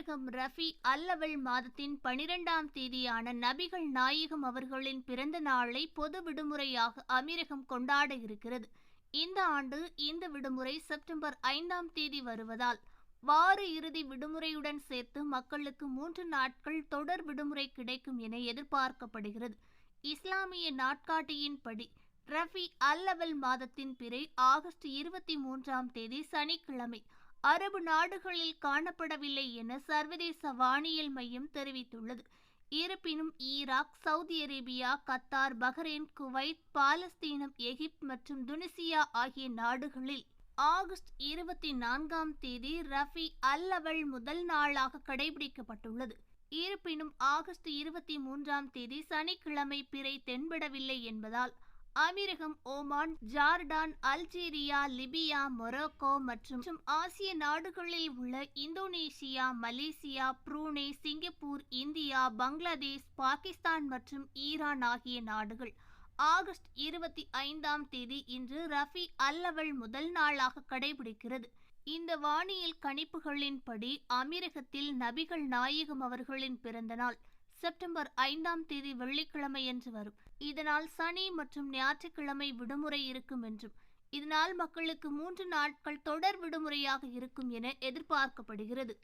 அமீரகம் ரஃபி அல்லவல் மாதத்தின் 12ஆம் தேதியான நபிகள் நாயகம் அவர்களின் பிறந்த நாளை பொது விடுமுறையாக அமீரகம் கொண்டாட இருக்கிறது. இந்த ஆண்டு இந்த விடுமுறை செப்டம்பர் 5ஆம் தேதி வருவதால் வார இறுதி விடுமுறையுடன் சேர்த்து மக்களுக்கு 3 நாட்கள் தொடர் விடுமுறை கிடைக்கும் என எதிர்பார்க்கப்படுகிறது. இஸ்லாமிய நாட்காட்டியின்படி ரஃபி அல்லவல் மாதத்தின் பிறை ஆகஸ்ட் 23ஆம் தேதி சனிக்கிழமை அரபு நாடுகளில் காணப்படவில்லை என சர்வதேச வானியல் மையம் தெரிவித்துள்ளது. இருப்பினும் Iraq, Saudi Arabia, Qatar, Bahrain, Kuwait, பாலஸ்தீனம், எகிப்து மற்றும் துனிசியா ஆகிய நாடுகளில் ஆகஸ்ட் 24ஆம் தேதி ரஃபி அல்லவல் முதல் நாளாக கடைபிடிக்கப்பட்டுள்ளது. இருப்பினும் ஆகஸ்ட் 23ஆம் தேதி சனிக்கிழமை பிறை தென்படவில்லை என்பதால் அமீரகம், Oman, Jordan, Algeria, Libya, Morocco மற்றும் ஆசிய நாடுகளில் உள்ள Indonesia, Malaysia, Brunei, Singapore, India, Bangladesh, Pakistan மற்றும் ஈரான் ஆகிய நாடுகள் ஆகஸ்ட் 25ஆம் தேதி இன்று ரஃபி அல்லவல் முதல் நாளாக கடைபிடிக்கிறது. இந்த வானியல் கணிப்புகளின்படி அமீரகத்தில் நபிகள் நாயகம் அவர்களின் பிறந்த நாள் செப்டம்பர் 5ஆம் தேதி வெள்ளிக்கிழமையன்று வரும். இதனால் சனி மற்றும் ஞாயிற்றுக்கிழமை விடுமுறை இருக்கும் என்றும் இதனால் மக்களுக்கு 3 நாட்கள் தொடர் விடுமுறையாக இருக்கும் என எதிர்பார்க்கப்படுகிறது.